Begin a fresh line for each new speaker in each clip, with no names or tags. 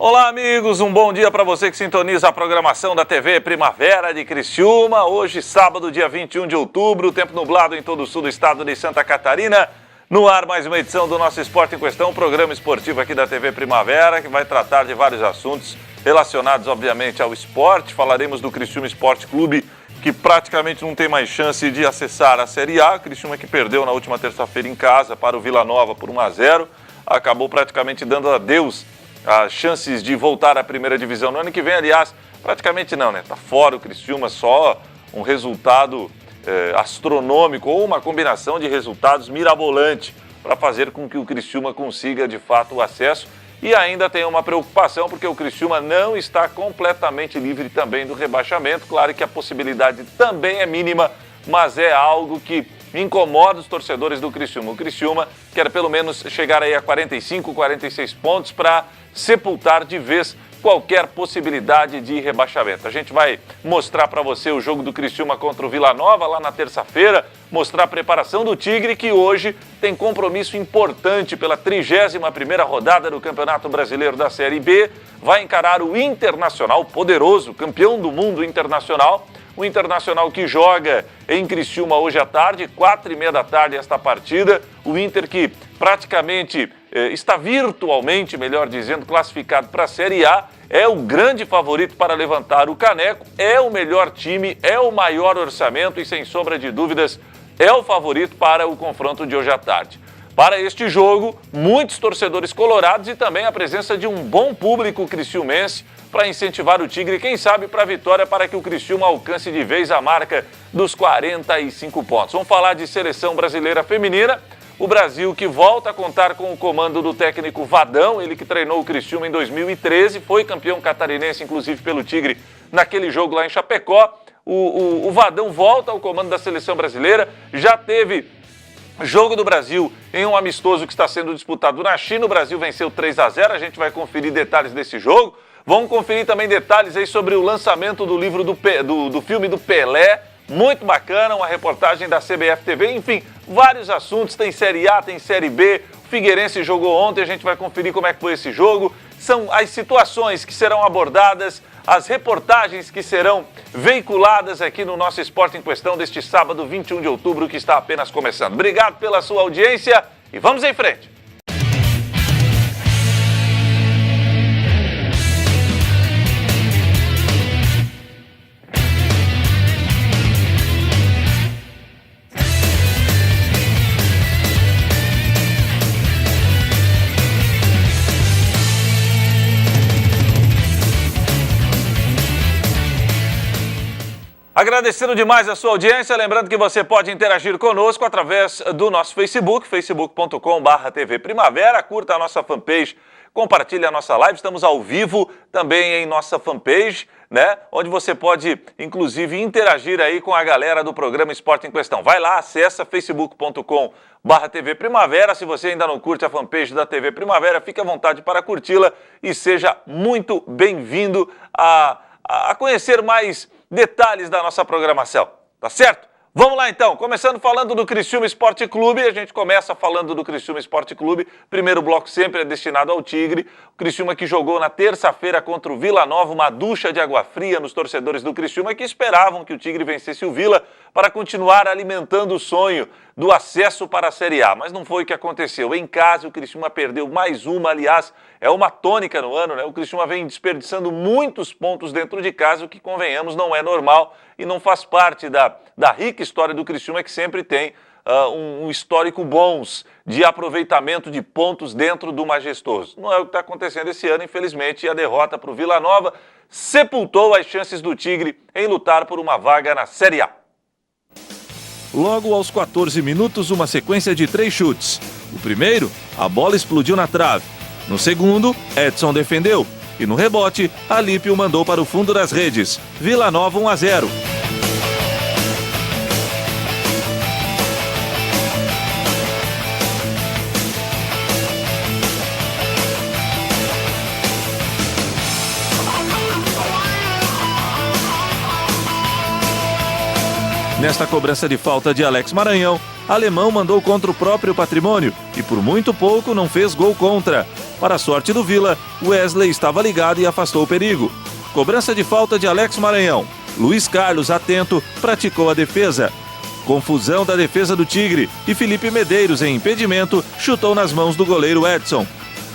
Olá, amigos, um bom dia para você que sintoniza a programação da TV Primavera de Criciúma. Hoje, sábado, dia 21 de outubro, tempo nublado em todo o sul do estado de Santa Catarina. No ar, mais uma edição do nosso Esporte em Questão, programa esportivo aqui da TV Primavera, que vai tratar de vários assuntos relacionados, obviamente, ao esporte. Falaremos do Criciúma Esporte Clube, que praticamente não tem mais chance de acessar a Série A. Criciúma que perdeu na última terça-feira em casa para o Vila Nova por 1-0. Acabou praticamente dando adeus as chances de voltar à primeira divisão no ano que vem. Aliás, praticamente não, né? Tá fora o Criciúma, só um resultado astronômico ou uma combinação de resultados mirabolante para fazer com que o Criciúma consiga de fato o acesso. E ainda tem uma preocupação porque o Criciúma não está completamente livre também do rebaixamento. Claro que a possibilidade também é mínima, mas é algo que incomoda os torcedores do Criciúma. O Criciúma quer pelo menos chegar aí a 45, 46 pontos para sepultar de vez qualquer possibilidade de rebaixamento. A gente vai mostrar para você o jogo do Criciúma contra o Vila Nova lá na terça-feira, mostrar a preparação do Tigre, que hoje tem compromisso importante pela 31ª rodada do Campeonato Brasileiro da Série B. Vai encarar o Internacional, poderoso, campeão do mundo internacional. O Internacional que joga em Criciúma hoje à tarde, 4h30 da tarde esta partida. O Inter que praticamente está virtualmente, melhor dizendo, classificado para a Série A. É o grande favorito para levantar o caneco, é o melhor time, é o maior orçamento e, sem sombra de dúvidas, é o favorito para o confronto de hoje à tarde. Para este jogo, muitos torcedores colorados e também a presença de um bom público criciumense para incentivar o Tigre, quem sabe para a vitória, para que o Criciúma alcance de vez a marca dos 45 pontos. Vamos falar de seleção brasileira feminina. O Brasil que volta a contar com o comando do técnico Vadão, ele que treinou o Criciúma em 2013, foi campeão catarinense, inclusive pelo Tigre, naquele jogo lá em Chapecó. O Vadão volta ao comando da seleção brasileira, já teve jogo do Brasil em um amistoso que está sendo disputado na China. O Brasil venceu 3-0, a gente vai conferir detalhes desse jogo. Vamos conferir também detalhes aí sobre o lançamento do livro do filme do Pelé. Muito bacana, uma reportagem da CBF TV. Enfim, vários assuntos, tem Série A, tem Série B. O Figueirense jogou ontem, a gente vai conferir como é que foi esse jogo. São as situações que serão abordadas, as reportagens que serão veiculadas aqui no nosso Esporte em Questão deste sábado, 21 de outubro, que está apenas começando. Obrigado pela sua audiência e vamos em frente. Agradecendo demais a sua audiência, lembrando que você pode interagir conosco através do nosso Facebook, facebook.com/TV Primavera, curta a nossa fanpage, compartilhe a nossa live, estamos ao vivo também em nossa fanpage, né? Onde você pode, inclusive, interagir aí com a galera do programa Esporte em Questão. Vai lá, acessa facebook.com/TV Primavera, se você ainda não curte a fanpage da TV Primavera, fique à vontade para curti-la e seja muito bem-vindo a conhecer mais detalhes da nossa programação, tá certo? Vamos lá então, começando falando do Criciúma Esporte Clube, a gente começa falando do Criciúma Esporte Clube, primeiro bloco sempre é destinado ao Tigre, o Criciúma que jogou na terça-feira contra o Vila Nova, uma ducha de água fria nos torcedores do Criciúma que esperavam que o Tigre vencesse o Vila para continuar alimentando o sonho do acesso para a Série A, mas não foi o que aconteceu. Em casa o Criciúma perdeu mais uma, aliás, é uma tônica no ano, né? O Criciúma vem desperdiçando muitos pontos dentro de casa, o que, convenhamos, não é normal e não faz parte da rica história do Criciúma, que sempre tem um histórico bons de aproveitamento de pontos dentro do majestoso. Não é o que está acontecendo esse ano, infelizmente, e a derrota para o Vila Nova sepultou as chances do Tigre em lutar por uma vaga na Série A.
Logo aos 14 minutos, uma sequência de 3 chutes. O primeiro, a bola explodiu na trave. No segundo, Edson defendeu. E no rebote, Alípio mandou para o fundo das redes. Vila Nova 1-0. Nesta cobrança de falta de Alex Maranhão, Alemão mandou contra o próprio Patrimônio e por muito pouco não fez gol contra. Para a sorte do Vila, Wesley estava ligado e afastou o perigo. Cobrança de falta de Alex Maranhão. Luiz Carlos, atento, praticou a defesa. Confusão da defesa do Tigre e Felipe Medeiros, em impedimento, chutou nas mãos do goleiro Edson.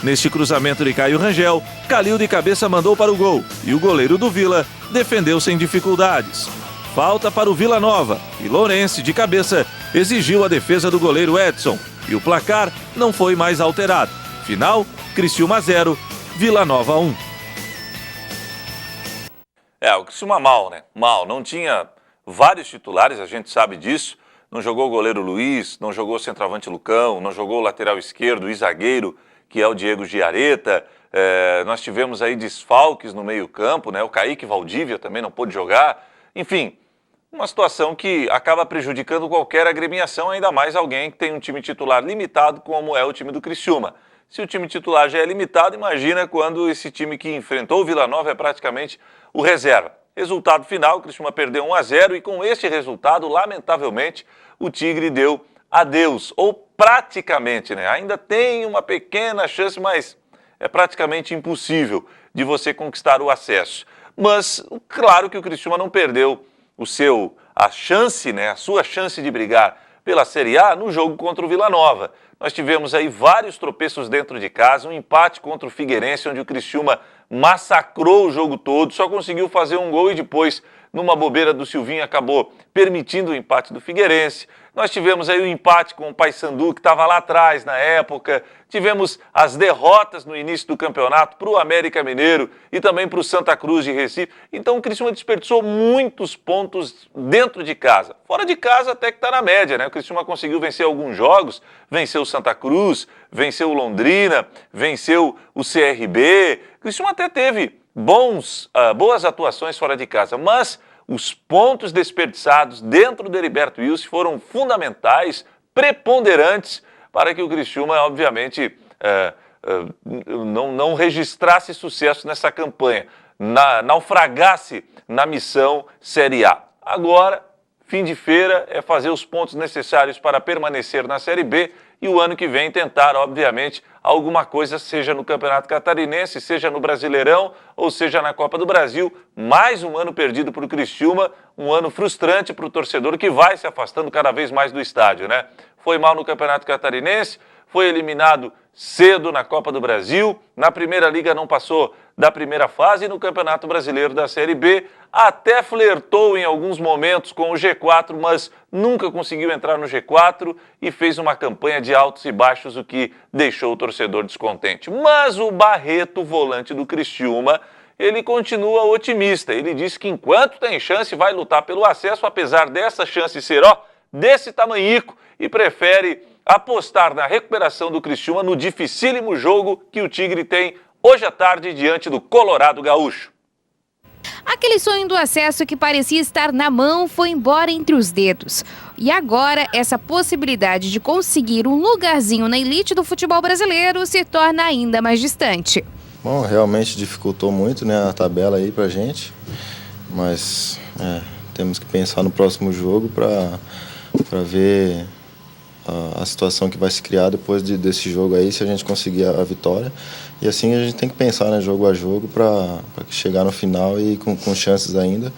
Neste cruzamento de Caio Rangel, Calil de cabeça mandou para o gol e o goleiro do Vila defendeu sem dificuldades. Falta para o Vila Nova e Lourenço, de cabeça, exigiu a defesa do goleiro Edson e o placar não foi mais alterado. Final, Criciúma 0, Vila Nova 1.
O Criciúma mal, né? Mal, não tinha vários titulares, a gente sabe disso. Não jogou o goleiro Luiz, não jogou o centroavante Lucão, não jogou o lateral esquerdo e zagueiro, que é o Diego Giareta. Nós tivemos aí desfalques no meio-campo, né? O Kaique Valdívia também não pôde jogar. Enfim, uma situação que acaba prejudicando qualquer agremiação, ainda mais alguém que tem um time titular limitado, como é o time do Criciúma. Se o time titular já é limitado, imagina quando esse time que enfrentou o Vila Nova é praticamente o reserva. Resultado final, o Criciúma perdeu 1-0 e com este resultado, lamentavelmente, o Tigre deu adeus, ou praticamente, né? Ainda tem uma pequena chance, mas é praticamente impossível de você conquistar o acesso. Mas, claro que o Criciúma não perdeu a chance, né? A sua chance de brigar pela Série A no jogo contra o Vila Nova. Nós tivemos aí vários tropeços dentro de casa, um empate contra o Figueirense, onde o Criciúma massacrou o jogo todo, só conseguiu fazer um gol e depois, numa bobeira do Silvinho, acabou permitindo o empate do Figueirense. Nós tivemos aí o empate com o Paysandu, que estava lá atrás na época. Tivemos as derrotas no início do campeonato para o América Mineiro e também para o Santa Cruz de Recife. Então o Criciúma desperdiçou muitos pontos dentro de casa. Fora de casa até que está na média, né? O Criciúma conseguiu vencer alguns jogos, venceu o Santa Cruz, venceu o Londrina, venceu o CRB. O Criciúma até teve boas atuações fora de casa, mas os pontos desperdiçados dentro do Heriberto Wilson foram fundamentais, preponderantes, para que o Criciúma, obviamente, não registrasse sucesso nessa campanha, naufragasse na missão Série A. Agora, fim de feira é fazer os pontos necessários para permanecer na Série B e o ano que vem tentar, obviamente, alguma coisa, seja no Campeonato Catarinense, seja no Brasileirão ou seja na Copa do Brasil. Mais um ano perdido para o Criciúma, um ano frustrante para o torcedor que vai se afastando cada vez mais do estádio, né? Foi mal no Campeonato Catarinense, foi eliminado cedo na Copa do Brasil, na Primeira Liga não passou da primeira fase e no Campeonato Brasileiro da Série B até flertou em alguns momentos com o G4, mas nunca conseguiu entrar no G4 e fez uma campanha de altos e baixos, o que deixou o torcedor descontente. Mas o Barreto, volante do Criciúma, ele continua otimista. Ele diz que enquanto tem chance vai lutar pelo acesso, apesar dessa chance ser desse tamanhico, e prefere apostar na recuperação do Criciúma no dificílimo jogo que o Tigre tem hoje à tarde diante do Colorado Gaúcho.
Aquele sonho do acesso que parecia estar na mão foi embora entre os dedos. E agora, essa possibilidade de conseguir um lugarzinho na elite do futebol brasileiro se torna ainda mais distante.
Bom, realmente dificultou muito, né, a tabela aí pra gente, mas temos que pensar no próximo jogo para ver a situação que vai se criar depois desse jogo aí, se a gente conseguir a vitória. E assim a gente tem que pensar, né, jogo a jogo para chegar no final e com chances ainda.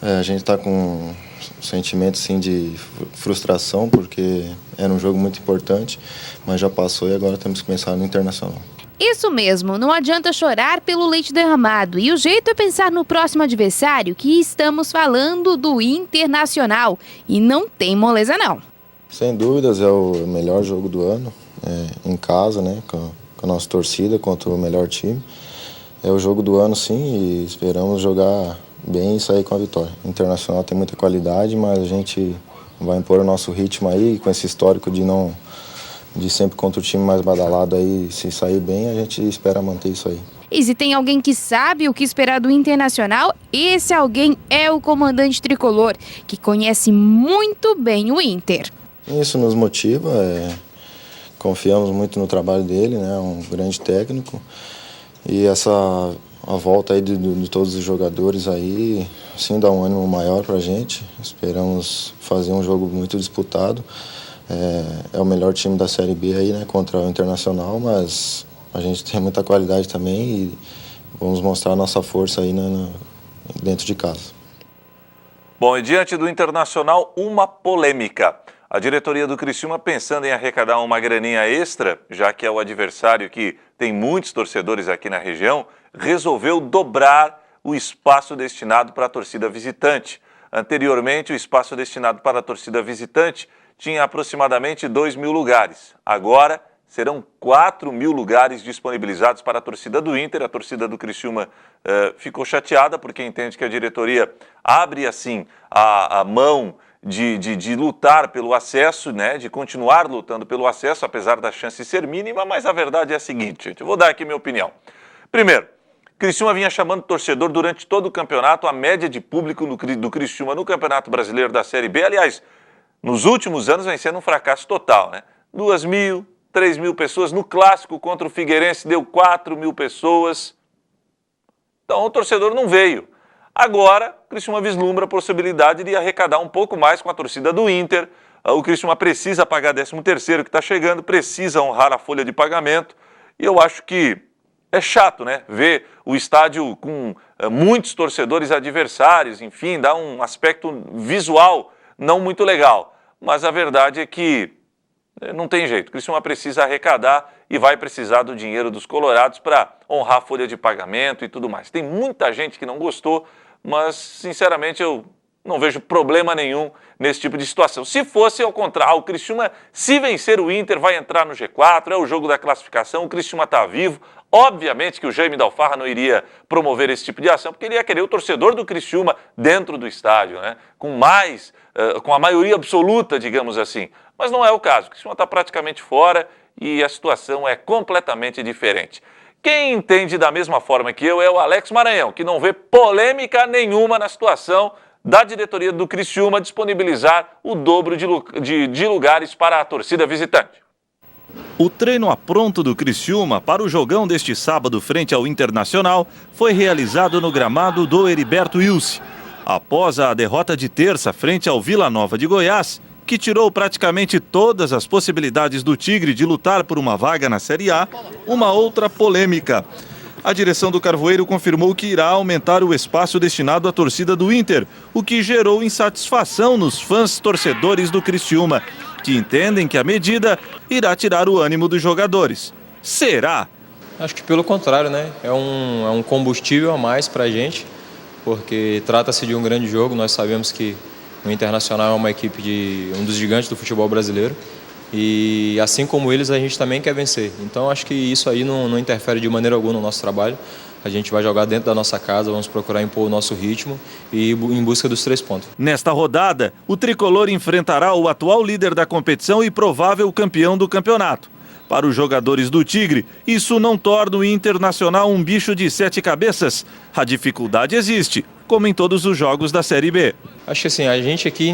A gente está com um sentimento assim, de frustração, porque era um jogo muito importante, mas já passou e agora temos que pensar no Internacional.
Isso mesmo, não adianta chorar pelo leite derramado. E o jeito é pensar no próximo adversário, que estamos falando do Internacional. E não tem moleza não.
Sem dúvidas, é o melhor jogo do ano, em casa, né, com a nossa torcida contra o melhor time. É o jogo do ano, sim, e esperamos jogar bem e sair com a vitória. O Internacional tem muita qualidade, mas a gente vai impor o nosso ritmo aí, com esse histórico de sempre contra o time mais badalado aí, se sair bem, a gente espera manter isso aí.
E se tem alguém que sabe o que esperar do Internacional, esse alguém é o comandante tricolor, que conhece muito bem o Inter.
Isso nos motiva, confiamos muito no trabalho dele, né? Um grande técnico. E a volta aí de todos os jogadores aí, sim, dá um ânimo maior pra gente. Esperamos fazer um jogo muito disputado. É o melhor time da Série B aí, né? Contra o Internacional, mas a gente tem muita qualidade também e vamos mostrar a nossa força aí dentro de casa.
Bom, e diante do Internacional, uma polêmica. A diretoria do Criciúma, pensando em arrecadar uma graninha extra, já que é o adversário que tem muitos torcedores aqui na região, resolveu dobrar o espaço destinado para a torcida visitante. Anteriormente, o espaço destinado para a torcida visitante tinha aproximadamente 2.000 lugares. Agora, serão 4.000 lugares disponibilizados para a torcida do Inter. A torcida do Criciúma ficou chateada porque entende que a diretoria abre, assim, a mão de lutar pelo acesso, né, de continuar lutando pelo acesso, apesar da chance ser mínima, mas a verdade é a seguinte, gente, eu vou dar aqui minha opinião. Primeiro, Criciúma vinha chamando torcedor durante todo o campeonato, a média de público do Criciúma no Campeonato Brasileiro da Série B, aliás, nos últimos anos vem sendo um fracasso total, né? 2.000, 3.000 pessoas, no clássico contra o Figueirense deu 4.000 pessoas, então o torcedor não veio. Agora, o Criciúma vislumbra a possibilidade de arrecadar um pouco mais com a torcida do Inter. O Criciúma precisa pagar 13º que está chegando, precisa honrar a folha de pagamento. E eu acho que é chato, né? Ver o estádio com muitos torcedores adversários, enfim, dá um aspecto visual não muito legal. Mas a verdade é que não tem jeito. O Criciúma precisa arrecadar e vai precisar do dinheiro dos colorados para honrar a folha de pagamento e tudo mais. Tem muita gente que não gostou, mas, sinceramente, eu não vejo problema nenhum nesse tipo de situação. Se fosse ao contrário, o Criciúma, se vencer o Inter, vai entrar no G4, é o jogo da classificação, o Criciúma está vivo. Obviamente que o Jaime da Alfarra não iria promover esse tipo de ação, porque ele ia querer o torcedor do Criciúma dentro do estádio, né? Com a maioria absoluta, digamos assim. Mas não é o caso, o Criciúma está praticamente fora e a situação é completamente diferente. Quem entende da mesma forma que eu é o Alex Maranhão, que não vê polêmica nenhuma na situação da diretoria do Criciúma disponibilizar o dobro de lugares para a torcida visitante.
O treino apronto do Criciúma para o jogão deste sábado frente ao Internacional foi realizado no gramado do Heriberto Wilson. Após a derrota de terça frente ao Vila Nova de Goiás, que tirou praticamente todas as possibilidades do Tigre de lutar por uma vaga na Série A, uma outra polêmica. A direção do Carvoeiro confirmou que irá aumentar o espaço destinado à torcida do Inter, o que gerou insatisfação nos fãs torcedores do Criciúma, que entendem que a medida irá tirar o ânimo dos jogadores. Será?
Acho que pelo contrário, né? É um combustível a mais para a gente, porque trata-se de um grande jogo. Nós sabemos que o Internacional é uma equipe de um dos gigantes do futebol brasileiro e assim como eles a gente também quer vencer. Então acho que isso aí não interfere de maneira alguma no nosso trabalho. A gente vai jogar dentro da nossa casa, vamos procurar impor o nosso ritmo e ir em busca dos 3 pontos.
Nesta rodada, o tricolor enfrentará o atual líder da competição e provável campeão do campeonato. Para os jogadores do Tigre, isso não torna o Internacional um bicho de 7 cabeças. A dificuldade existe, como em todos os jogos da Série B.
Acho que assim, a gente aqui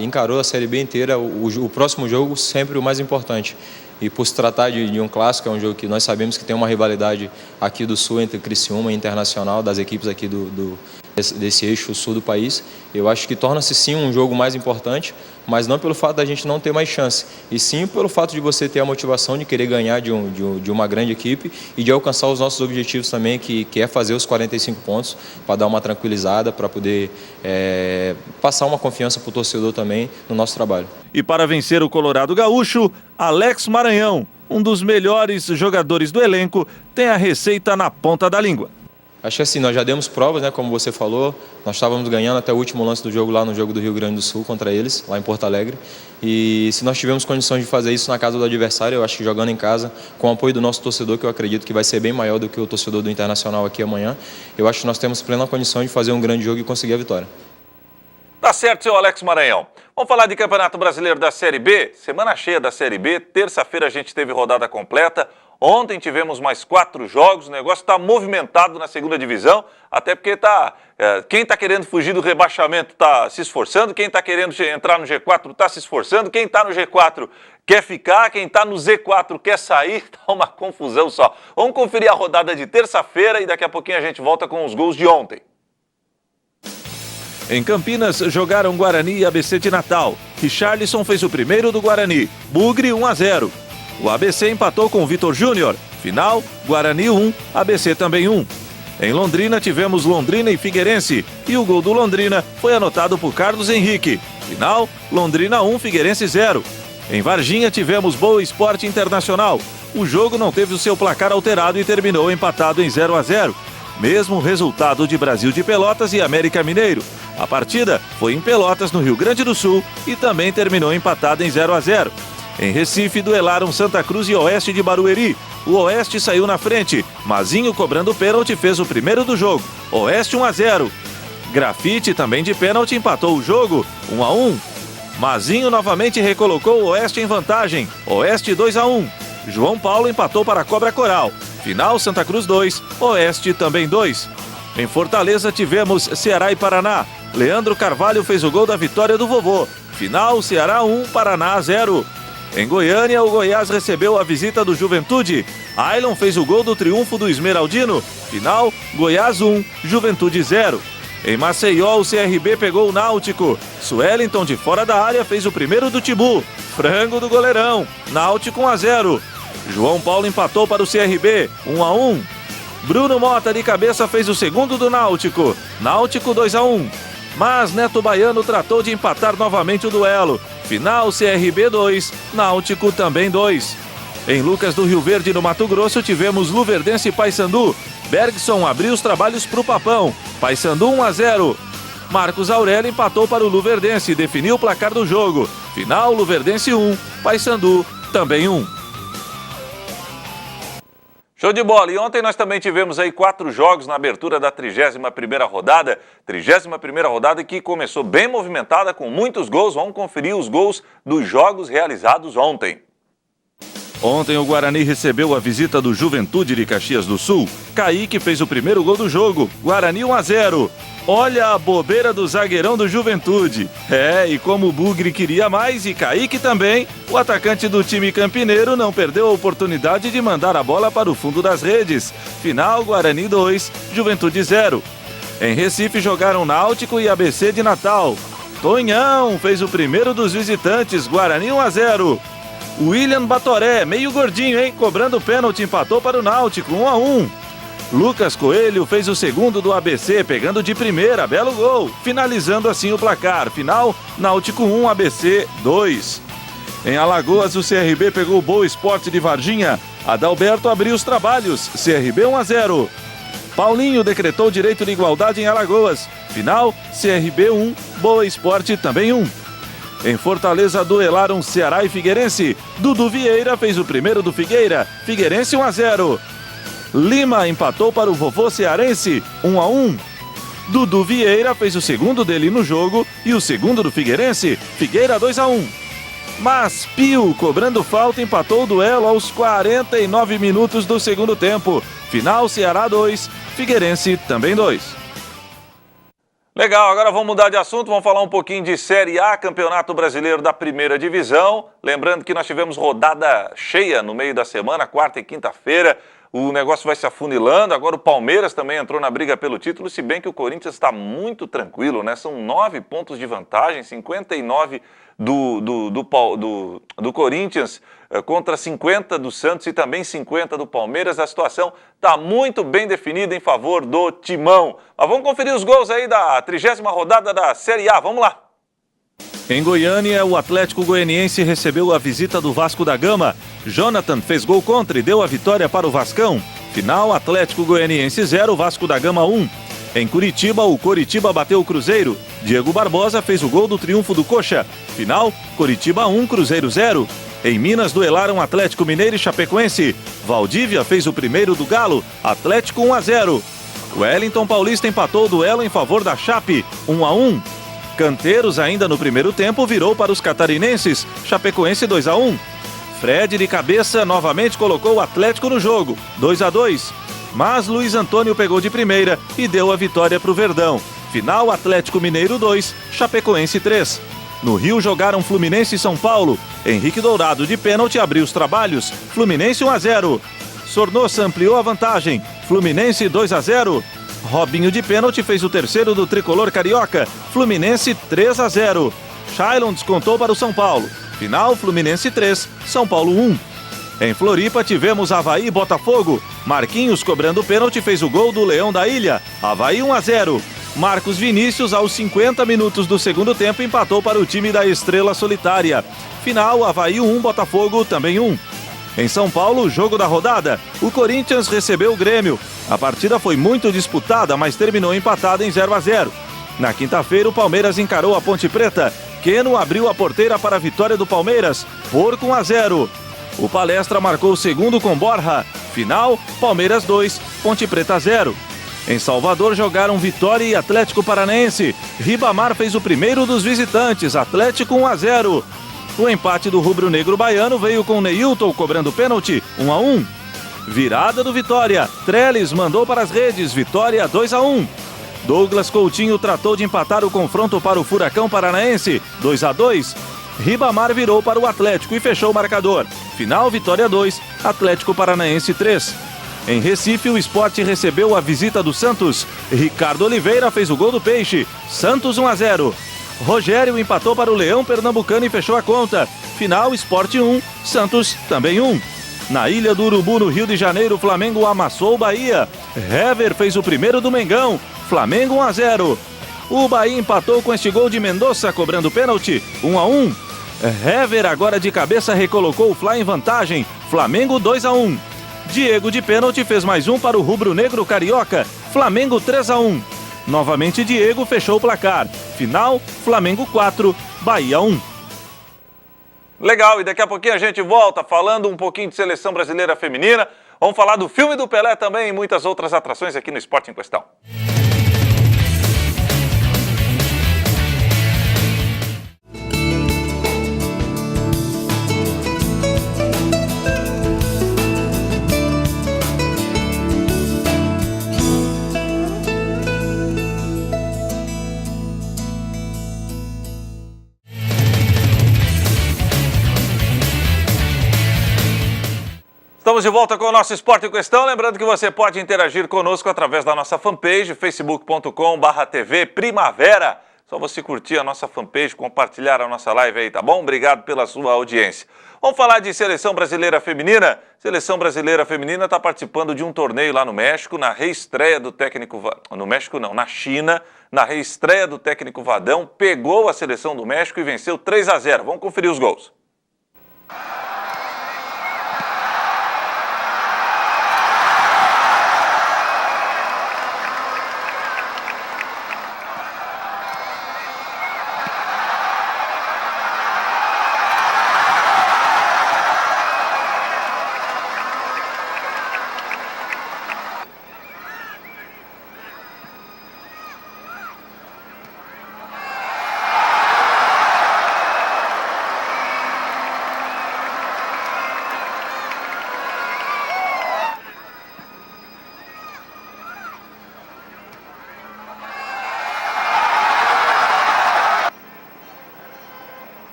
encarou a Série B inteira, o próximo jogo sempre o mais importante. E por se tratar de um clássico, é um jogo que nós sabemos que tem uma rivalidade aqui do Sul entre Criciúma e Internacional, das equipes aqui desse eixo sul do país. Eu acho que torna-se sim um jogo mais importante, mas não pelo fato da gente não ter mais chance, e sim pelo fato de você ter a motivação de querer ganhar de uma grande equipe e de alcançar os nossos objetivos também, que é fazer os 45 pontos, para dar uma tranquilizada, para poder passar uma confiança para o torcedor também no nosso trabalho.
E para vencer o Colorado Gaúcho, Alex Maranhão, um dos melhores jogadores do elenco, tem a receita na ponta da língua.
Acho que assim, nós já demos provas, né, como você falou, nós estávamos ganhando até o último lance do jogo lá no jogo do Rio Grande do Sul contra eles, lá em Porto Alegre. E se nós tivermos condições de fazer isso na casa do adversário, eu acho que jogando em casa, com o apoio do nosso torcedor, que eu acredito que vai ser bem maior do que o torcedor do Internacional aqui amanhã, eu acho que nós temos plena condição de fazer um grande jogo e conseguir a vitória.
Tá certo, seu Alex Maranhão. Vamos falar de Campeonato Brasileiro da Série B? Semana cheia da Série B, terça-feira a gente teve rodada completa. Ontem tivemos mais 4 jogos, o negócio está movimentado na segunda divisão, até porque quem está querendo fugir do rebaixamento está se esforçando, quem está querendo entrar no G4 está se esforçando, quem está no G4 quer ficar, quem está no Z4 quer sair, está uma confusão só. Vamos conferir a rodada de terça-feira e daqui a pouquinho a gente volta com os gols de ontem.
Em Campinas, jogaram Guarani e ABC de Natal. Richarlison fez o primeiro do Guarani, Bugre 1-0. O ABC empatou com o Vitor Júnior, Final, Guarani 1, ABC também 1. Em Londrina tivemos Londrina e Figueirense e o gol do Londrina foi anotado por Carlos Henrique. Final, Londrina 1, Figueirense 0. Em Varginha tivemos Boa Esporte Internacional. O jogo não teve o seu placar alterado e terminou empatado em 0-0. Mesmo resultado de Brasil de Pelotas e América Mineiro. A partida foi em Pelotas, no Rio Grande do Sul, e também terminou empatada em 0-0. Em Recife, duelaram Santa Cruz e Oeste de Barueri. O Oeste saiu na frente. Mazinho, cobrando pênalti, fez o primeiro do jogo. Oeste 1-0. Grafite, também de pênalti, empatou o jogo 1-1. Mazinho novamente recolocou o Oeste em vantagem. Oeste 2-1. João Paulo empatou para a Cobra Coral. Final, Santa Cruz 2, Oeste também 2. Em Fortaleza tivemos Ceará e Paraná. Leandro Carvalho fez o gol da vitória do vovô. Final, Ceará 1, Paraná 0. Em Goiânia, o Goiás recebeu a visita do Juventude. Ailon fez o gol do triunfo do Esmeraldino. Final, Goiás 1, Juventude 0. Em Maceió, o CRB pegou o Náutico. Suellington, de fora da área, fez o primeiro do Tibu. Frango do goleirão. Náutico 1-0. João Paulo empatou para o CRB, 1-1. Bruno Mota, de cabeça, fez o segundo do Náutico. Náutico 2-1. Mas Neto Baiano tratou de empatar novamente o duelo. Final, CRB 2, Náutico também 2. Em Lucas do Rio Verde, no Mato Grosso, tivemos Luverdense e Paysandu. Bergson abriu os trabalhos para o Papão. Paysandu 1-0. Marcos Aurélio empatou para o Luverdense e definiu o placar do jogo. Final, Luverdense 1, Paysandu também 1.
Show de bola! E ontem nós também tivemos aí 4 jogos na abertura da 31ª rodada. 31ª rodada que começou bem movimentada, com muitos gols. Vamos conferir os gols dos jogos realizados ontem.
Ontem o Guarani recebeu a visita do Juventude de Caxias do Sul. Kaique fez o primeiro gol do jogo. Guarani 1-0. Olha a bobeira do zagueirão do Juventude. E como o Bugre queria mais e Kaique também, o atacante do time campineiro não perdeu a oportunidade de mandar a bola para o fundo das redes. Final, Guarani 2, Juventude 0. Em Recife jogaram Náutico e ABC de Natal. Tonhão fez o primeiro dos visitantes, Guarani 1-0. William Batoré, meio gordinho, cobrando pênalti, empatou para o Náutico, 1-1. Lucas Coelho fez o segundo do ABC, pegando de primeira, belo gol, finalizando assim o placar. Final, Náutico 1, ABC 2. Em Alagoas, o CRB pegou o Boa Esporte de Varginha. Adalberto abriu os trabalhos, CRB 1-0. Paulinho decretou direito de igualdade em Alagoas. Final, CRB 1, Boa Esporte também 1. Em Fortaleza, duelaram Ceará e Figueirense. Dudu Vieira fez o primeiro do Figueira, Figueirense 1-0. Lima empatou para o vovô cearense, 1-1. Dudu Vieira fez o segundo dele no jogo e o segundo do Figueirense, Figueira 2-1. Mas Pio, cobrando falta, empatou o duelo aos 49 minutos do segundo tempo. Final, Ceará 2, Figueirense também 2.
Legal, agora vamos mudar de assunto, vamos falar um pouquinho de Série A, Campeonato Brasileiro da Primeira Divisão. Lembrando que nós tivemos rodada cheia no meio da semana, quarta e quinta-feira. O negócio vai se afunilando, agora o Palmeiras também entrou na briga pelo título, se bem que o Corinthians está muito tranquilo, né? São 9 pontos de vantagem, 59 do Corinthians contra 50 do Santos e também 50 do Palmeiras. A situação está muito bem definida em favor do Timão. Mas vamos conferir os gols aí da 30ª rodada da Série A, vamos lá.
Em Goiânia, o Atlético Goianiense recebeu a visita do Vasco da Gama. Jonathan fez gol contra e deu a vitória para o Vascão. Final, Atlético Goianiense 0, Vasco da Gama 1. Em Curitiba, o Coritiba bateu o Cruzeiro. Diego Barbosa fez o gol do triunfo do Coxa. Final, Coritiba 1, Cruzeiro 0. Em Minas, duelaram Atlético Mineiro e Chapecoense. Valdívia fez o primeiro do Galo, Atlético 1-0. Wellington Paulista empatou o duelo em favor da Chape, 1-1. Canteiros, ainda no primeiro tempo, virou para os catarinenses, Chapecoense 2-1. Fred, de cabeça, novamente colocou o Atlético no jogo, 2-2. Mas Luiz Antônio pegou de primeira e deu a vitória para o Verdão. Final, Atlético Mineiro 2, Chapecoense 3. No Rio jogaram Fluminense e São Paulo. Henrique Dourado, de pênalti, abriu os trabalhos, Fluminense 1-0. Sornosa ampliou a vantagem, Fluminense 2-0. Robinho, de pênalti, fez o terceiro do tricolor carioca, Fluminense 3-0. Shailon descontou para o São Paulo. Final, Fluminense 3, São Paulo 1. Em Floripa tivemos Avaí e Botafogo. Marquinhos, cobrando pênalti, fez o gol do Leão da Ilha. Avaí 1-0. Marcos Vinícius, aos 50 minutos do segundo tempo, empatou para o time da Estrela Solitária. Final, Avaí 1, Botafogo também 1. Em São Paulo, jogo da rodada, o Corinthians recebeu o Grêmio. A partida foi muito disputada, mas terminou empatada em 0-0. Na quinta-feira, o Palmeiras encarou a Ponte Preta. Keno abriu a porteira para a vitória do Palmeiras, por 1-0. O Palestra marcou o segundo com Borja. Final, Palmeiras 2, Ponte Preta 0. Em Salvador jogaram Vitória e Atlético Paranaense. Ribamar fez o primeiro dos visitantes, Atlético 1-0. O empate do rubro-negro baiano veio com Neilton cobrando pênalti, 1-1. Virada do Vitória, Trellis mandou para as redes, Vitória 2-1. Douglas Coutinho tratou de empatar o confronto para o Furacão Paranaense, 2-2. Ribamar virou para o Atlético e fechou o marcador. Final, Vitória 2, Atlético Paranaense 3. Em Recife, o Sport recebeu a visita do Santos. Ricardo Oliveira fez o gol do Peixe. Santos 1-0. Rogério empatou para o Leão Pernambucano e fechou a conta. Final, Sport 1, Santos também 1. Na Ilha do Urubu, no Rio de Janeiro, o Flamengo amassou o Bahia. Hever fez o primeiro do Mengão. Flamengo 1-0. O Bahia empatou com este gol de Mendonça, cobrando pênalti, 1-1. Hever, agora de cabeça, recolocou o Fla em vantagem. Flamengo 2-1. Diego, de pênalti, fez mais um para o rubro-negro carioca. Flamengo 3-1. Novamente, Diego fechou o placar. Final, Flamengo 4, Bahia 1.
Legal, e daqui a pouquinho a gente volta falando um pouquinho de seleção brasileira feminina. Vamos falar do filme do Pelé também e muitas outras atrações aqui no Esporte em Questão. Estamos de volta com o nosso Esporte em Questão. Lembrando que você pode interagir conosco através da nossa fanpage, facebook.com/TV Primavera. Só você curtir a nossa fanpage, compartilhar a nossa live aí, tá bom? Obrigado pela sua audiência. Vamos falar de Seleção Brasileira Feminina? Seleção Brasileira Feminina está participando de um torneio lá no México, na reestreia do técnico... No México não, na China, na reestreia do técnico Vadão, pegou a seleção do México e venceu 3-0. Vamos conferir os gols.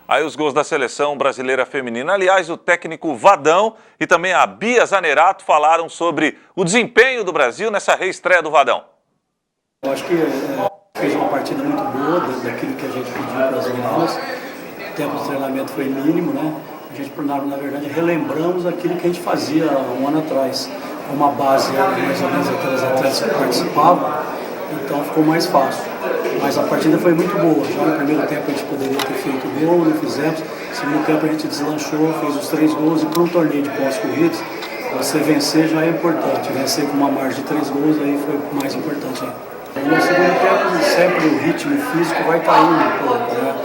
Aí os gols da Seleção Brasileira Feminina. Aliás, o técnico Vadão e também a Bia Zanerato falaram sobre o desempenho do Brasil nessa reestreia do Vadão.
Eu acho que fez uma partida muito boa daquilo que a gente pediu para as meninas. O tempo de treinamento foi mínimo, né? A gente, na verdade, relembramos aquilo que a gente fazia um ano atrás. Uma base, mais ou menos, aquelas atletas que participavam, então ficou mais fácil. Mas a partida foi muito boa. Já no primeiro tempo a gente poderia ter feito gol, não fizemos. No segundo tempo a gente deslanchou, fez os 3 gols e para um torneio de pontos corridos, você vencer já é importante. Vencer com uma margem de 3 gols aí foi mais importante ainda. No segundo tempo sempre o ritmo físico vai caindo um pouco, né?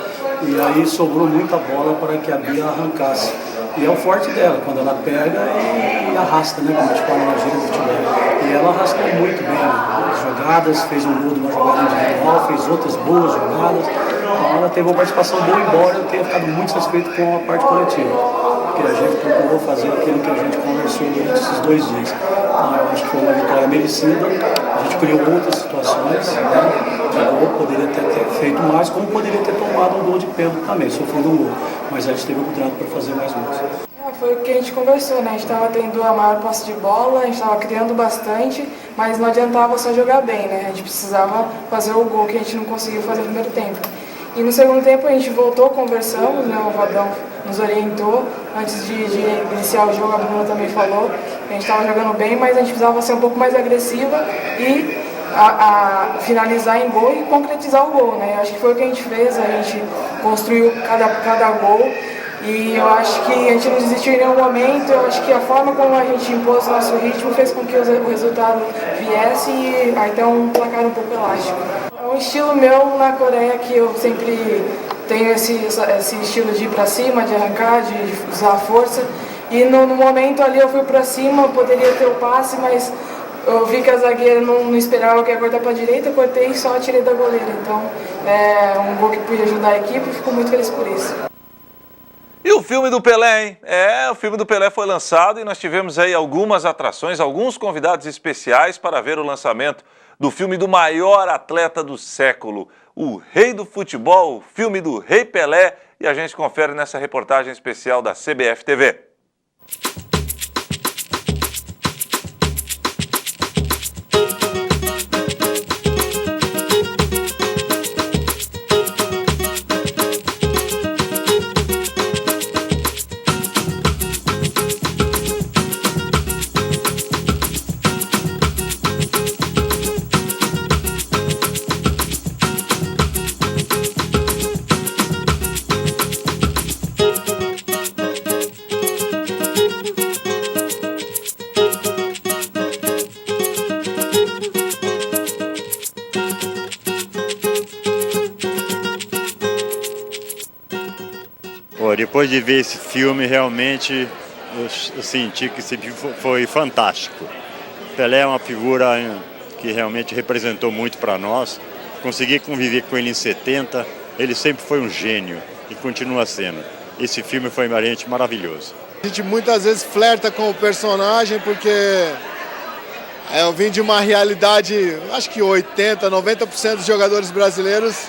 E aí sobrou muita bola para que a Bia arrancasse. E é o forte dela, quando ela pega e arrasta, né? Como a gente fala na gíria do futebol. E ela arrastou muito bem as jogadas, fez um gol de uma jogada individual, fez outras boas jogadas. Então ela teve uma participação boa, embora eu tenha ficado muito satisfeito com a parte coletiva. porque a gente procurou fazer aquilo que a gente conversou durante esses 2 dias. Então, eu acho que foi uma vitória merecida. A gente criou outras situações, né? O gol poderia ter feito mais, como poderia ter tomado um gol de pênalti também, sofrendo um gol. Mas a gente teve o cuidado para fazer mais gols.
Foi o que a gente conversou, né? A gente estava tendo a maior posse de bola, a gente estava criando bastante, mas não adiantava só jogar bem, né? A gente precisava fazer o gol que a gente não conseguiu fazer no primeiro tempo. E no segundo tempo a gente voltou, conversamos, né? O Vadão nos orientou. Antes de iniciar o jogo, a Bruna também falou que a gente estava jogando bem, mas a gente precisava ser um pouco mais agressiva e finalizar em gol e concretizar o gol, né? Eu acho que foi o que a gente fez, a gente construiu cada gol. E eu acho que a gente não desistiu em nenhum momento, eu acho que a forma como a gente impôs o nosso ritmo fez com que o resultado viesse e até um placar um pouco elástico. É um estilo meu na Coreia que eu sempre tenho esse estilo de ir para cima, de arrancar, de usar a força. E no momento ali eu fui para cima, poderia ter o passe, mas eu vi que a zagueira não esperava que ia cortar para a direita, cortei e só tirei da goleira. Então é um gol que podia ajudar a equipe e fico muito feliz por isso.
E o filme do Pelé, hein? O filme do Pelé foi lançado e nós tivemos aí algumas atrações, alguns convidados especiais para ver o lançamento do filme do maior atleta do século, o Rei do Futebol, o filme do Rei Pelé, e a gente confere nessa reportagem especial da CBF TV.
Depois de ver esse filme, realmente eu senti que esse filme foi fantástico. Pelé é uma figura que realmente representou muito para nós. Consegui conviver com ele em 70, ele sempre foi um gênio e continua sendo. Esse filme foi realmente maravilhoso.
A gente muitas vezes flerta com o personagem porque eu vim de uma realidade, acho que 80%, 90% dos jogadores brasileiros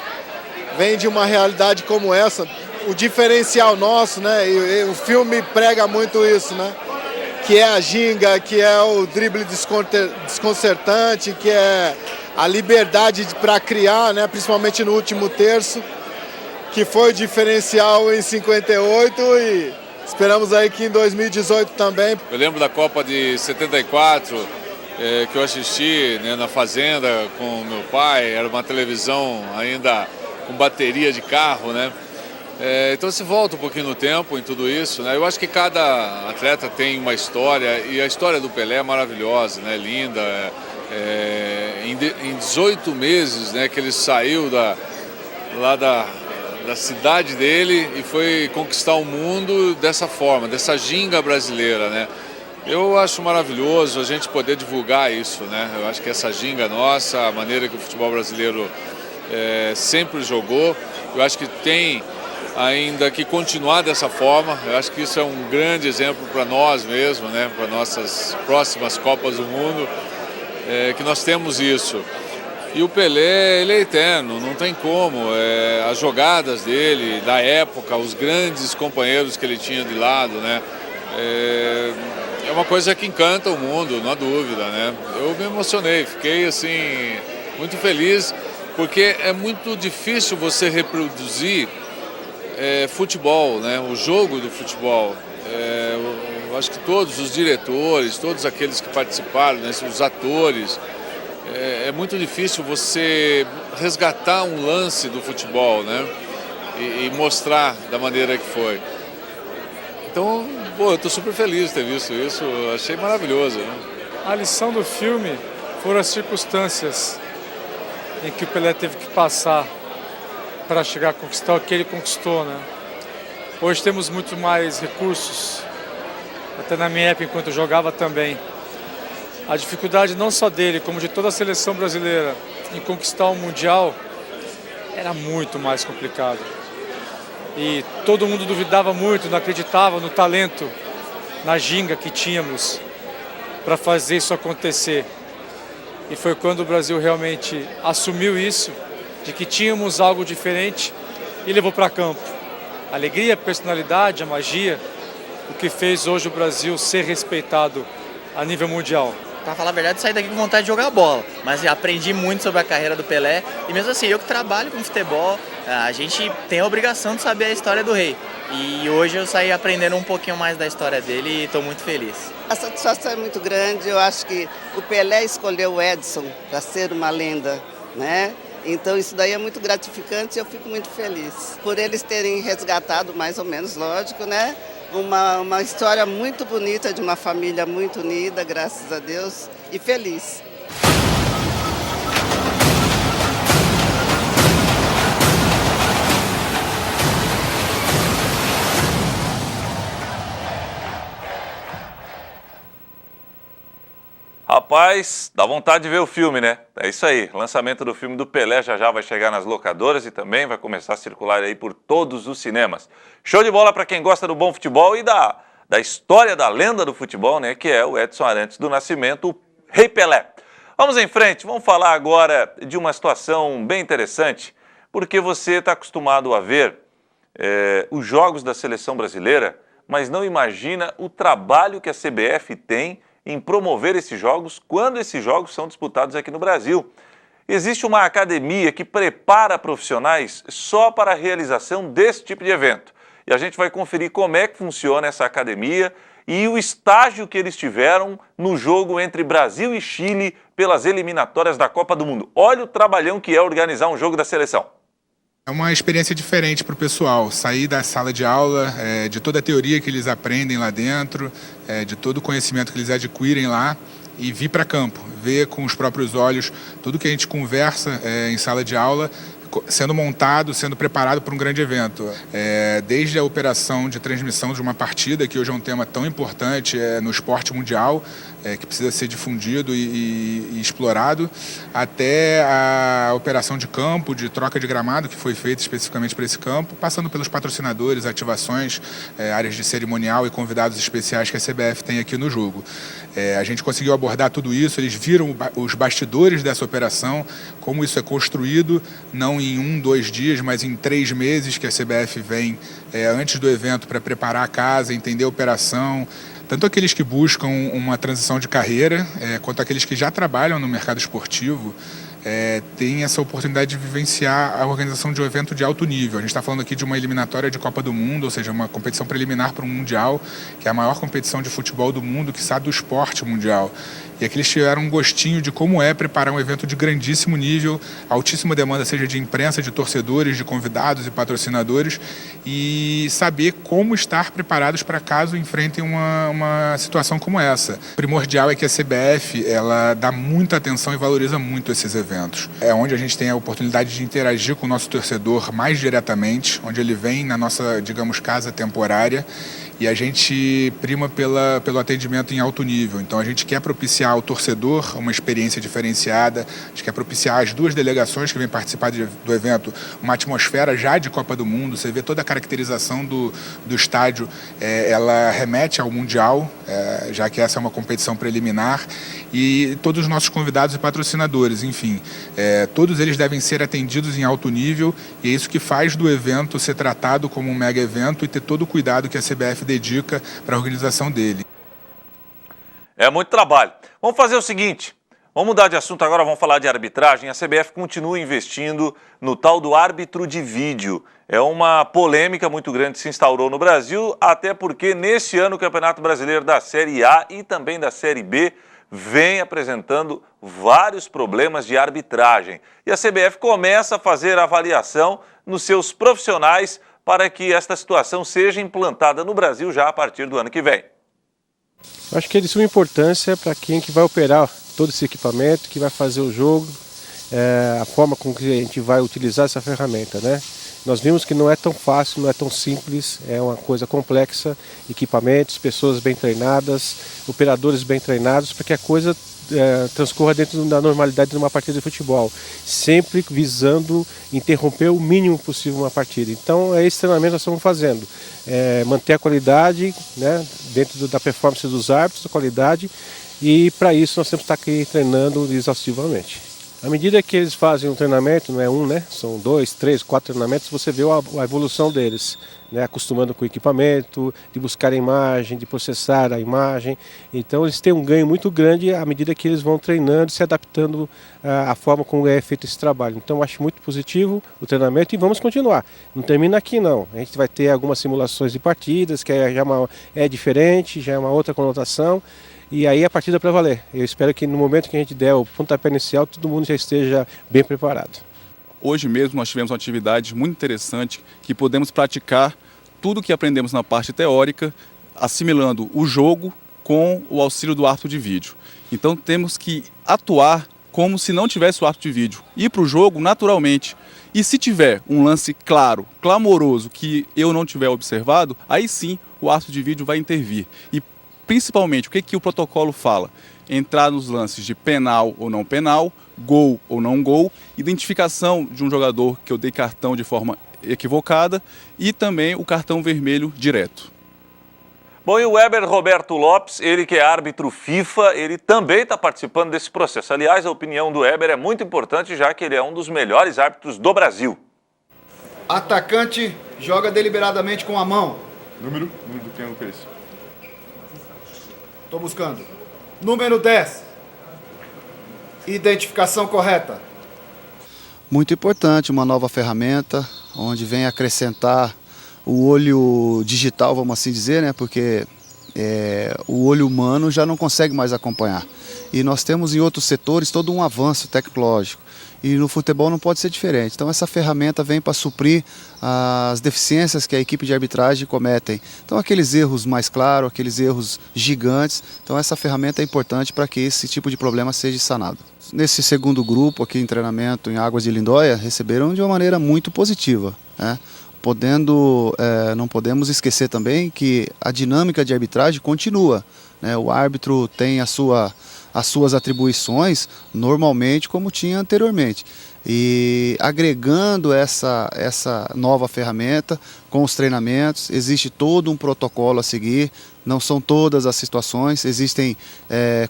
vêm de uma realidade como essa. O diferencial nosso, né? E o filme prega muito isso, né? Que é a ginga, que é o drible desconcertante, que é a liberdade para criar, né? Principalmente no último terço, que foi o diferencial em 58 e esperamos aí que em 2018 também.
Eu lembro da Copa de 74, que eu assisti, né, na fazenda com meu pai, era uma televisão ainda com bateria de carro, né? Então se volta um pouquinho no tempo em tudo isso, né? Eu acho que cada atleta tem uma história e a história do Pelé é maravilhosa, né? Linda. Em 18 meses, né, que ele saiu lá da cidade dele e foi conquistar o mundo dessa forma, dessa ginga brasileira, né? Eu acho maravilhoso a gente poder divulgar isso, né? Eu acho que essa ginga nossa, a maneira que o futebol brasileiro sempre jogou, eu acho que tem ainda que continuar dessa forma. Eu acho que isso é um grande exemplo para nós mesmos, né? Para nossas próximas Copas do Mundo, que nós temos isso. E o Pelé, ele é eterno, não tem como. As jogadas dele, da época, os grandes companheiros que ele tinha de lado, né? É uma coisa que encanta o mundo, não há dúvida, né? Eu me emocionei, fiquei assim muito feliz, porque é muito difícil você reproduzir futebol, né? O jogo do futebol. Eu acho que todos os diretores, todos aqueles que participaram, né? Os atores, é muito difícil você resgatar um lance do futebol, né? E mostrar da maneira que foi. Então, eu estou super feliz de ter visto isso, achei maravilhoso, né?
A lição do filme foram as circunstâncias em que o Pelé teve que passar para chegar a conquistar o que ele conquistou, né? Hoje temos muito mais recursos, até na minha época, enquanto eu jogava também. A dificuldade não só dele, como de toda a seleção brasileira em conquistar o Mundial era muito mais complicado. e todo mundo duvidava muito, não acreditava no talento, na ginga que tínhamos para fazer isso acontecer. E foi quando o Brasil realmente assumiu isso, de que tínhamos algo diferente e levou para campo. A alegria, a personalidade, a magia, o que fez hoje o Brasil ser respeitado a nível mundial.
Pra falar a verdade, saí daqui com vontade de jogar bola, mas aprendi muito sobre a carreira do Pelé e mesmo assim, eu que trabalho com futebol, a gente tem a obrigação de saber a história do rei. E hoje eu saí aprendendo um pouquinho mais da história dele e estou muito feliz.
A satisfação é muito grande, eu acho que o Pelé escolheu o Edson para ser uma lenda, né? Então isso daí é muito gratificante e eu fico muito feliz. Por eles terem resgatado, mais ou menos, lógico, né? Uma história muito bonita de uma família muito unida, graças a Deus, e feliz.
Rapaz, dá vontade de ver o filme, né? É isso aí, lançamento do filme do Pelé já vai chegar nas locadoras e também vai começar a circular aí por todos os cinemas. Show de bola para quem gosta do bom futebol e da história da lenda do futebol, né? Que é o Edson Arantes do Nascimento, o Rei Pelé. Vamos em frente, vamos falar agora de uma situação bem interessante, porque você está acostumado a ver os jogos da seleção brasileira, mas não imagina o trabalho que a CBF tem em promover esses jogos quando esses jogos são disputados aqui no Brasil. Existe uma academia que prepara profissionais só para a realização desse tipo de evento. E a gente vai conferir como é que funciona essa academia e o estágio que eles tiveram no jogo entre Brasil e Chile pelas eliminatórias da Copa do Mundo. Olha o trabalhão que é organizar um jogo da seleção.
É uma experiência diferente para o pessoal, sair da sala de aula, de toda a teoria que eles aprendem lá dentro, de todo o conhecimento que eles adquirem lá e vir para campo, ver com os próprios olhos tudo que a gente conversa em sala de aula, sendo montado, sendo preparado para um grande evento. Desde a operação de transmissão de uma partida, que hoje é um tema tão importante no esporte mundial, que precisa ser difundido e explorado, até a operação de campo, de troca de gramado, que foi feita especificamente para esse campo, passando pelos patrocinadores, ativações, áreas de cerimonial e convidados especiais que a CBF tem aqui no jogo. A gente conseguiu abordar tudo isso, eles viram os bastidores dessa operação, como isso é construído, não em 1, 2 dias, mas em 3 meses que a CBF vem antes do evento para preparar a casa, entender a operação, tanto aqueles que buscam uma transição de carreira, quanto aqueles que já trabalham no mercado esportivo, tem essa oportunidade de vivenciar a organização de um evento de alto nível. A gente está falando aqui de uma eliminatória de Copa do Mundo, ou seja, uma competição preliminar para um Mundial, que é a maior competição de futebol do mundo, que sabe do esporte mundial. E aqui eles tiveram um gostinho de como é preparar um evento de grandíssimo nível, altíssima demanda, seja de imprensa, de torcedores, de convidados e patrocinadores, e saber como estar preparados para caso enfrentem uma situação como essa. O primordial é que a CBF ela dá muita atenção e valoriza muito esses eventos. É onde a gente tem a oportunidade de interagir com o nosso torcedor mais diretamente, onde ele vem na nossa, digamos, casa temporária, e a gente prima pelo atendimento em alto nível. Então a gente quer propiciar ao torcedor uma experiência diferenciada, a gente quer propiciar às 2 delegações que vêm participar do evento uma atmosfera já de Copa do Mundo. Você vê toda a caracterização do estádio, ela remete ao Mundial, já que essa é uma competição preliminar, e todos os nossos convidados e patrocinadores, enfim, todos eles devem ser atendidos em alto nível, e é isso que faz do evento ser tratado como um mega evento e ter todo o cuidado que a CBF dedica para a organização dele.
É muito trabalho. Vamos fazer o seguinte, vamos mudar de assunto agora, vamos falar de arbitragem. A CBF continua investindo no tal do árbitro de vídeo. É uma polêmica muito grande que se instaurou no Brasil, até porque nesse ano o Campeonato Brasileiro da Série A e também da Série B vem apresentando vários problemas de arbitragem. E a CBF começa a fazer avaliação nos seus profissionais para que esta situação seja implantada no Brasil já a partir do ano que vem.
Acho que é de suma importância para quem que vai operar todo esse equipamento, que vai fazer o jogo, a forma com que a gente vai utilizar essa ferramenta, né? Nós vimos que não é tão fácil, não é tão simples, é uma coisa complexa, equipamentos, pessoas bem treinadas, operadores bem treinados, para que a coisa transcorra dentro da normalidade de uma partida de futebol, sempre visando interromper o mínimo possível uma partida. Então é esse treinamento que nós estamos fazendo, manter a qualidade, né, dentro da performance dos árbitros, a qualidade, e para isso nós temos que estar aqui treinando exaustivamente. À medida que eles fazem um treinamento, não é um, né? São 2, 3, 4 treinamentos, você vê a evolução deles, né? Acostumando com o equipamento, de buscar a imagem, de processar a imagem. Então eles têm um ganho muito grande à medida que eles vão treinando, se adaptando à forma como é feito esse trabalho. Então eu acho muito positivo o treinamento e vamos continuar. Não termina aqui não. A gente vai ter algumas simulações de partidas, que é diferente, já é uma outra conotação. E aí a partida para valer. Eu espero que no momento que a gente der o pontapé inicial, todo mundo já esteja bem preparado.
Hoje mesmo nós tivemos uma atividade muito interessante que podemos praticar tudo o que aprendemos na parte teórica, assimilando o jogo com o auxílio do árbitro de vídeo. Então temos que atuar como se não tivesse o árbitro de vídeo. Ir para o jogo naturalmente. E se tiver um lance claro, clamoroso, que eu não tiver observado, aí sim o árbitro de vídeo vai intervir. E principalmente, o que o protocolo fala? Entrar nos lances de penal ou não penal, gol ou não gol, identificação de um jogador que eu dei cartão de forma equivocada e também o cartão vermelho direto.
Bom, e o Weber Roberto Lopes, ele que é árbitro FIFA, ele também está participando desse processo. Aliás, a opinião do Weber é muito importante, já que ele é um dos melhores árbitros do Brasil.
Atacante joga deliberadamente com a mão.
Número do quem é isso?
Estou buscando. Número 10. Identificação correta.
Muito importante, uma nova ferramenta, onde vem acrescentar o olho digital, vamos assim dizer, né? Porque o olho humano já não consegue mais acompanhar. E nós temos em outros setores todo um avanço tecnológico. E no futebol não pode ser diferente. Então essa ferramenta vem para suprir as deficiências que a equipe de arbitragem cometem. Então aqueles erros mais claros, aqueles erros gigantes. Então essa ferramenta é importante para que esse tipo de problema seja sanado. Nesse segundo grupo aqui em treinamento em Águas de Lindóia, receberam de uma maneira muito positiva, né? Não podemos esquecer também que a dinâmica de arbitragem continua, né? O árbitro tem as suas atribuições normalmente como tinha anteriormente. E agregando essa nova ferramenta com os treinamentos, existe todo um protocolo a seguir, não são todas as situações, existem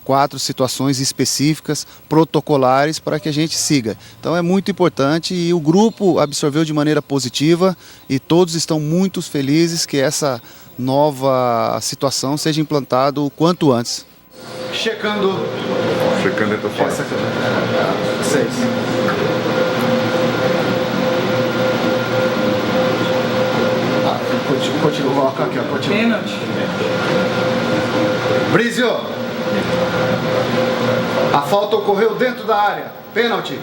4 situações específicas, protocolares para que a gente siga. Então é muito importante e o grupo absorveu de maneira positiva e todos estão muito felizes que essa nova situação seja implantada o quanto antes.
Checando
dentro fora.
6. Continua aqui, ó. Continua. Pênalti. Brizio. A falta ocorreu dentro da área. Pênalti.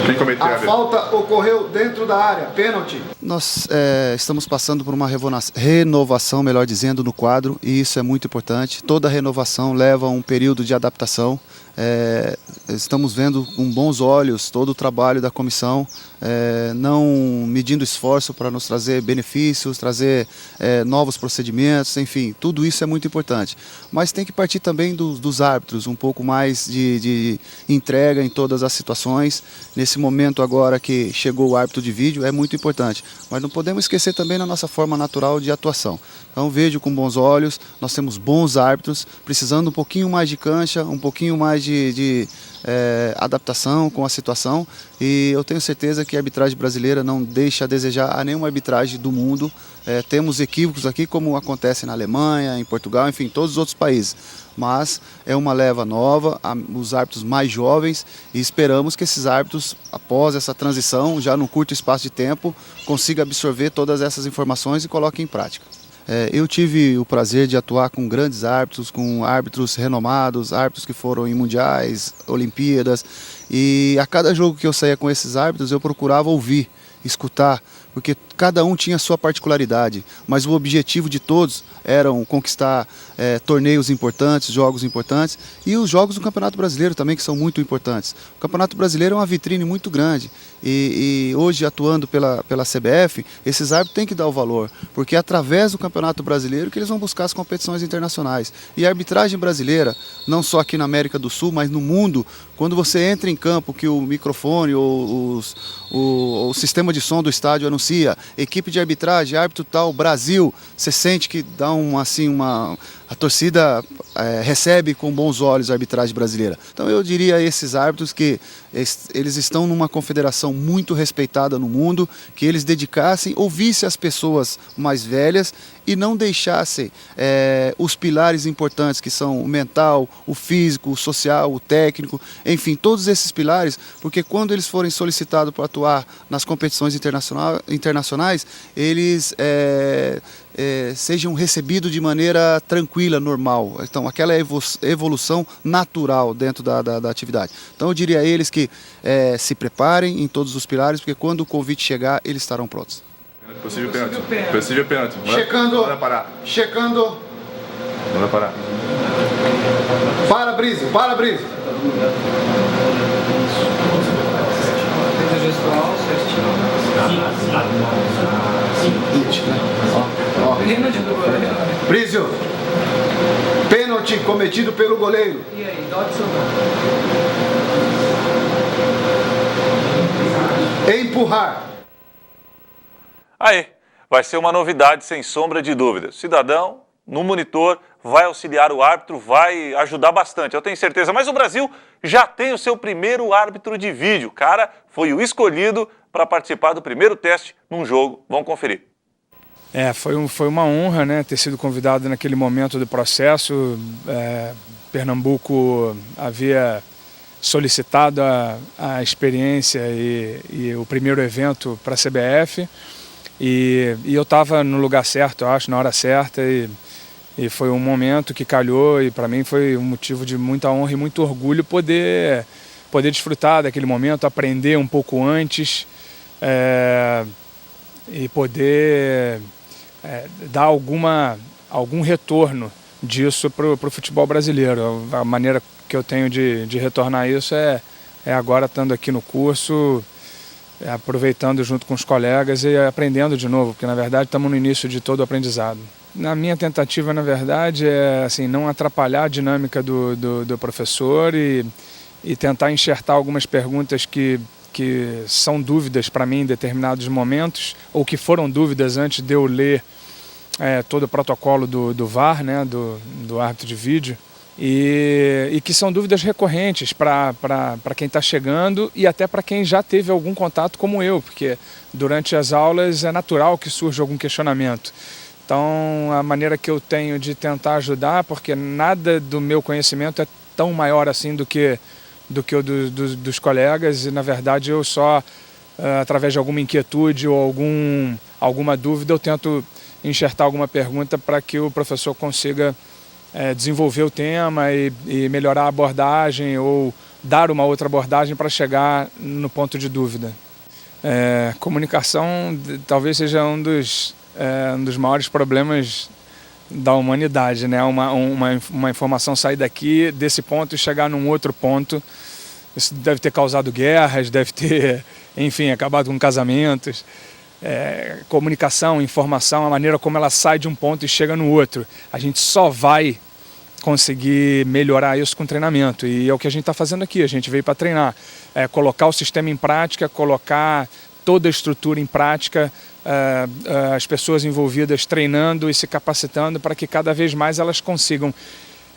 Quem cometeu
a falta ocorreu dentro da área. Pênalti.
Nós estamos passando por uma renovação, melhor dizendo, no quadro, e isso é muito importante. Toda renovação leva um período de adaptação. Estamos vendo com bons olhos todo o trabalho da comissão, não medindo esforço para nos trazer benefícios, trazer novos procedimentos, enfim, tudo isso é muito importante. Mas tem que partir também dos árbitros, um pouco mais de entrega em todas as situações. Nesse momento agora que chegou o árbitro de vídeo, é muito importante. Mas não podemos esquecer também da nossa forma natural de atuação. Então vejo com bons olhos, nós temos bons árbitros, precisando um pouquinho mais de cancha, um pouquinho mais de adaptação com a situação, e eu tenho certeza que a arbitragem brasileira não deixa a desejar a nenhuma arbitragem do mundo. Temos equívocos aqui, como acontece na Alemanha, em Portugal, enfim, todos os outros países, mas é uma leva nova, os árbitros mais jovens, e esperamos que esses árbitros, após essa transição, já num curto espaço de tempo, consigam absorver todas essas informações e coloquem em prática. Eu tive o prazer de atuar com grandes árbitros, com árbitros renomados, árbitros que foram em mundiais, Olimpíadas, e a cada jogo que eu saía com esses árbitros eu procurava ouvir escutar, porque cada um tinha a sua particularidade, mas o objetivo de todos era conquistar torneios importantes, jogos importantes e os jogos do Campeonato Brasileiro também, que são muito importantes. O Campeonato Brasileiro é uma vitrine muito grande e hoje, atuando pela CBF, esses árbitros têm que dar o valor, porque é através do Campeonato Brasileiro que eles vão buscar as competições internacionais. E a arbitragem brasileira, não só aqui na América do Sul, mas no mundo, quando você entra em campo que o microfone ou o sistema de som do estádio anuncia, equipe de arbitragem, árbitro tal, Brasil, você sente que dá a torcida recebe com bons olhos a arbitragem brasileira. Então eu diria a esses árbitros que eles estão numa confederação muito respeitada no mundo, que eles dedicassem, ouvissem as pessoas mais velhas e não deixassem os pilares importantes que são o mental, o físico, o social, o técnico, enfim, todos esses pilares, porque quando eles forem solicitados para atuar nas competições internacionais, eles sejam recebidos de maneira tranquila, normal. Então, aquela evolução natural dentro da atividade. Então, eu diria a eles que se preparem em todos os pilares, porque quando o convite chegar, eles estarão prontos.
Possível pênalti. Possível pênalti.
Checando.
Manda parar.
Checando.
Manda parar.
Para, Brise. Para, Brise. Brísio, pênalti cometido pelo goleiro.
E aí, Dodson?
Empurrar.
Aí, vai ser uma novidade sem sombra de dúvida. Cidadão, no monitor, vai auxiliar o árbitro, vai ajudar bastante, eu tenho certeza. Mas o Brasil já tem o seu primeiro árbitro de vídeo. O cara foi o escolhido para participar do primeiro teste num jogo. Vamos conferir.
Foi uma honra, né, ter sido convidado naquele momento do processo. Pernambuco havia solicitado a experiência e o primeiro evento para a CBF e eu estava no lugar certo, eu acho, na hora certa e foi um momento que calhou e para mim foi um motivo de muita honra e muito orgulho poder desfrutar daquele momento, aprender um pouco antes e poder dar algum retorno disso para o futebol brasileiro. A maneira que eu tenho de retornar isso é agora estando aqui no curso, aproveitando junto com os colegas e aprendendo de novo, porque na verdade estamos no início de todo o aprendizado. Na minha tentativa, na verdade, é assim, não atrapalhar a dinâmica do professor e tentar enxertar algumas perguntas que são dúvidas para mim em determinados momentos, ou que foram dúvidas antes de eu ler todo o protocolo do VAR, né, do árbitro de vídeo, e que são dúvidas recorrentes para quem está chegando e até para quem já teve algum contato como eu, porque durante as aulas é natural que surja algum questionamento. Então, a maneira que eu tenho de tentar ajudar, porque nada do meu conhecimento é tão maior assim do que o dos colegas, e na verdade eu só, através de alguma inquietude ou alguma dúvida, eu tento enxertar alguma pergunta para que o professor consiga desenvolver o tema e melhorar a abordagem ou dar uma outra abordagem para chegar no ponto de dúvida. Comunicação talvez seja um dos maiores problemas da humanidade, né? Uma informação sair desse ponto e chegar num outro ponto. Isso deve ter causado guerras, deve ter, enfim, acabado com casamentos. Comunicação, informação, a maneira como ela sai de um ponto e chega no outro. A gente só vai conseguir melhorar isso com treinamento, e é o que a gente está fazendo aqui. A gente veio para treinar, colocar o sistema em prática, colocar toda a estrutura em prática, as pessoas envolvidas treinando e se capacitando para que cada vez mais elas consigam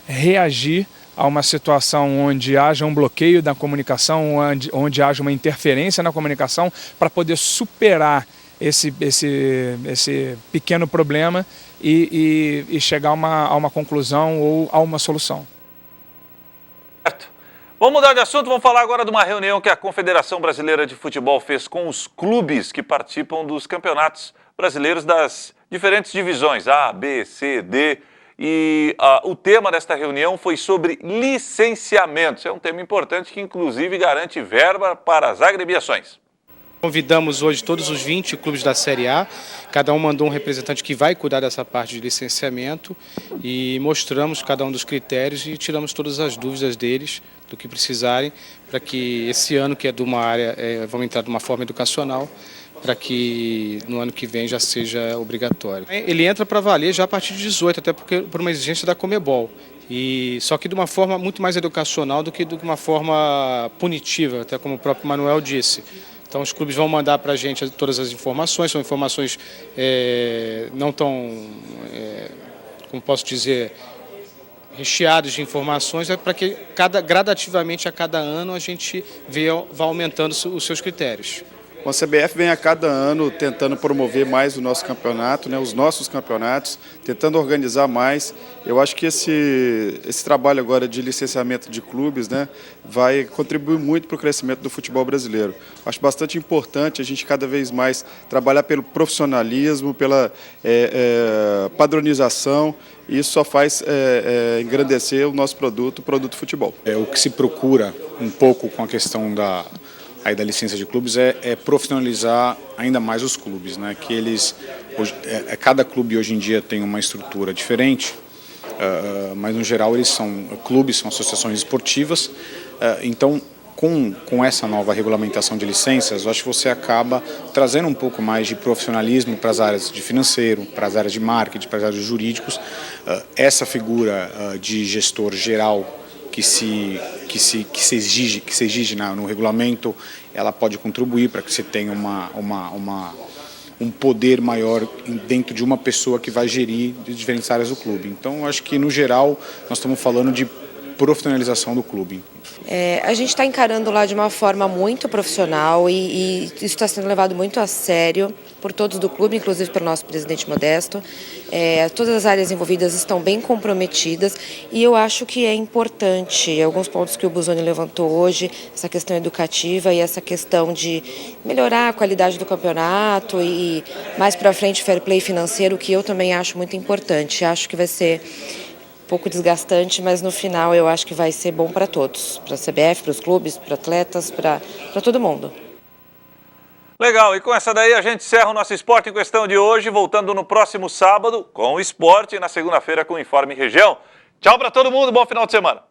reagir a uma situação onde haja um bloqueio da comunicação, onde haja uma interferência na comunicação, para poder superar esse pequeno problema e chegar a uma conclusão ou a uma solução.
Certo. Vamos mudar de assunto, vamos falar agora de uma reunião que a Confederação Brasileira de Futebol fez com os clubes que participam dos campeonatos brasileiros das diferentes divisões, A, B, C, D. E o tema desta reunião foi sobre licenciamentos. É um tema importante que, inclusive, garante verba para as agremiações.
Convidamos hoje todos os 20 clubes da Série A, cada um mandou um representante que vai cuidar dessa parte de licenciamento e mostramos cada um dos critérios e tiramos todas as dúvidas deles, do que precisarem, para que esse ano, que é de uma área, vamos entrar de uma forma educacional, para que no ano que vem já seja obrigatório. Ele entra para valer já a partir de 18, até porque por uma exigência da Conmebol. Só que de uma forma muito mais educacional do que de uma forma punitiva, até como o próprio Manuel disse. Então os clubes vão mandar para a gente todas as informações, são informações não tão, como posso dizer, recheadas de informações, para que gradativamente a cada ano a gente vá aumentando os seus critérios.
A CBF vem a cada ano tentando promover mais o nosso campeonato, né, os nossos campeonatos, tentando organizar mais. Eu acho que esse trabalho agora de licenciamento de clubes, né, vai contribuir muito para o crescimento do futebol brasileiro. Acho bastante importante a gente cada vez mais trabalhar pelo profissionalismo, pela padronização, e isso só faz engrandecer o nosso produto, o produto futebol.
O que se procura um pouco com a questão da licença de clubes é profissionalizar ainda mais os clubes, né? Que eles, cada clube hoje em dia tem uma estrutura diferente, mas no geral eles são clubes, são associações esportivas, então com essa nova regulamentação de licenças, eu acho que você acaba trazendo um pouco mais de profissionalismo para as áreas de financeiro, para as áreas de marketing, para as áreas de jurídicos. Essa figura de gestor geral que se exige no regulamento, ela pode contribuir para que você tenha um poder maior dentro de uma pessoa que vai gerir diferentes áreas do clube. Então, acho que, no geral, nós estamos falando de profissionalização do clube.
A gente está encarando lá de uma forma muito profissional e isso está sendo levado muito a sério por todos do clube, inclusive pelo nosso presidente Modesto. Todas as áreas envolvidas estão bem comprometidas e eu acho que é importante alguns pontos que o Busoni levantou hoje, essa questão educativa e essa questão de melhorar a qualidade do campeonato e mais para frente fair play financeiro, que eu também acho muito importante. Acho que vai ser um pouco desgastante, mas no final eu acho que vai ser bom para todos, para a CBF, para os clubes, para atletas, para todo mundo.
Legal, e com essa daí a gente encerra o nosso Esporte em Questão de hoje, voltando no próximo sábado com o esporte e na segunda-feira com o Informe Região. Tchau para todo mundo, bom final de semana.